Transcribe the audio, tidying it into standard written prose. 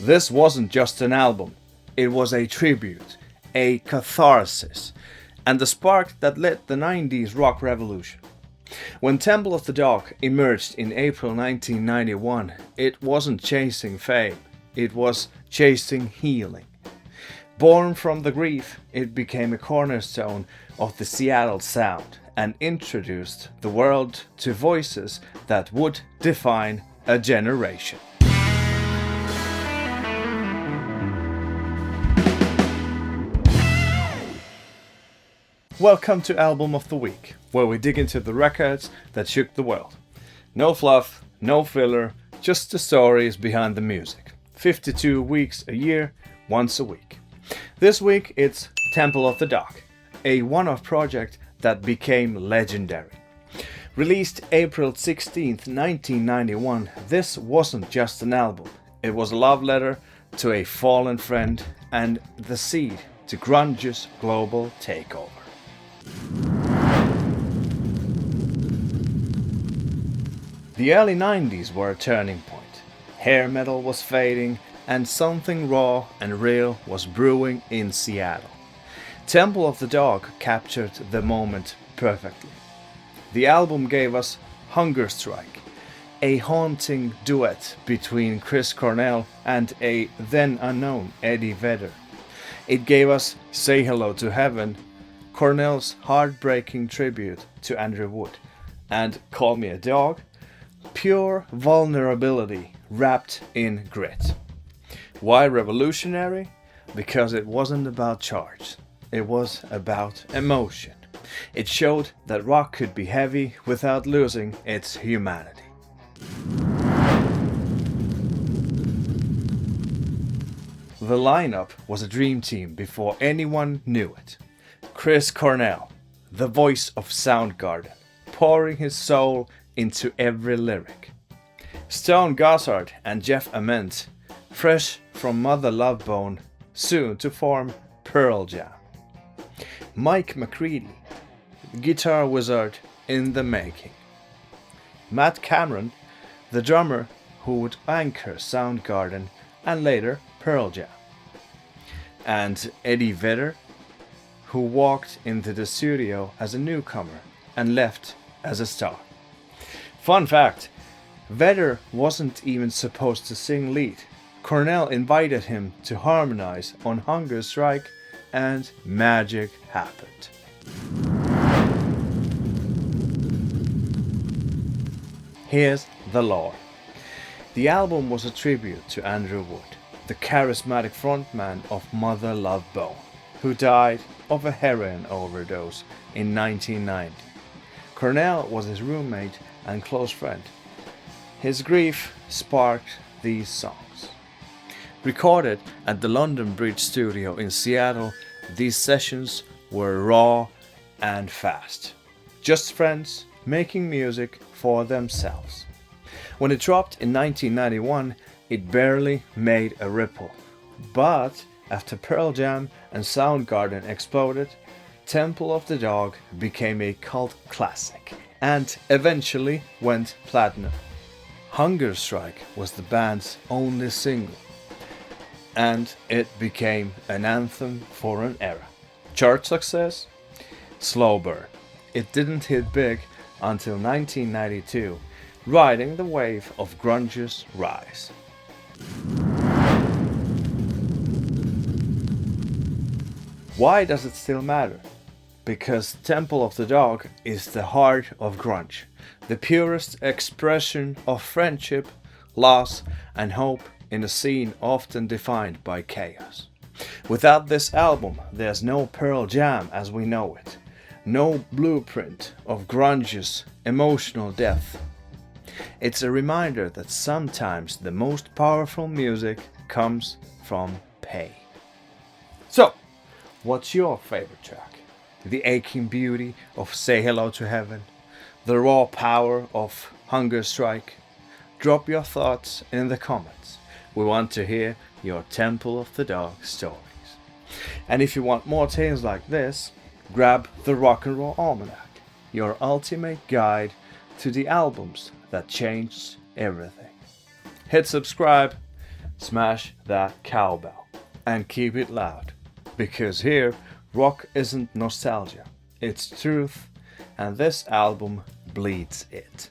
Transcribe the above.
This wasn't just an album, it was a tribute, a catharsis, and the spark that lit the 90s rock revolution. When Temple of the Dog emerged in April 1991, it wasn't chasing fame, it was chasing healing. Born from the grief, it became a cornerstone of the Seattle sound and introduced the world to voices that would define a generation. Welcome to Album of the Week, where we dig into the records that shook the world. No fluff, no filler, just the stories behind the music. 52 weeks a year, once a week. This week it's Temple of the Dog, a one-off project that became legendary. Released April 16th, 1991, this wasn't just an album. It was a love letter to a fallen friend and the seed to grunge's global takeover. The early 90s were a turning point. Hair metal was fading and something raw and real was brewing in Seattle. Temple of the Dog captured the moment perfectly. The album gave us Hunger Strike, a haunting duet between Chris Cornell and a then unknown Eddie Vedder. It gave us Say Hello to Heaven, Cornell's heartbreaking tribute to Andrew Wood, and Call Me a Dog, pure vulnerability wrapped in grit. Why revolutionary? Because it wasn't about charge. It was about emotion. It showed that rock could be heavy without losing its humanity. The lineup was a dream team before anyone knew it. Chris Cornell, the voice of Soundgarden, pouring his soul into every lyric. Stone Gossard and Jeff Ament, fresh from Mother Love Bone, soon to form Pearl Jam. Mike McCready, guitar wizard in the making. Matt Cameron, the drummer who would anchor Soundgarden and later Pearl Jam. And Eddie Vedder, who walked into the studio as a newcomer and left as a star. Fun fact, Vedder wasn't even supposed to sing lead. Cornell invited him to harmonize on Hunger Strike and magic happened. Here's the lore. The album was a tribute to Andrew Wood, the charismatic frontman of Mother Love Bone, who died of a heroin overdose in 1990. Cornell was his roommate and close friend. His grief sparked these songs. Recorded at the London Bridge studio in Seattle, these sessions were raw and fast. Just friends making music for themselves. When it dropped in 1991, it barely made a ripple. But after Pearl Jam and Soundgarden exploded, Temple of the Dog became a cult classic and eventually went platinum. Hunger Strike was the band's only single, and it became an anthem for an era. Chart success? Slow burn. It didn't hit big until 1992, riding the wave of grunge's rise. Why does it still matter? Because Temple of the Dog is the heart of grunge, the purest expression of friendship, loss, and hope in a scene often defined by chaos. Without this album, there's no Pearl Jam as we know it, no blueprint of grunge's emotional depth. It's a reminder that sometimes the most powerful music comes from pain. So, what's your favorite track? The aching beauty of Say Hello to Heaven? The raw power of Hunger Strike? Drop your thoughts in the comments. We want to hear your Temple of the Dog stories. And if you want more tales like this, grab the Rock and Roll Almanac, your ultimate guide to the albums that changed everything. Hit subscribe, Smash that cowbell and keep it loud, because here rock isn't nostalgia, it's truth, and this album bleeds it.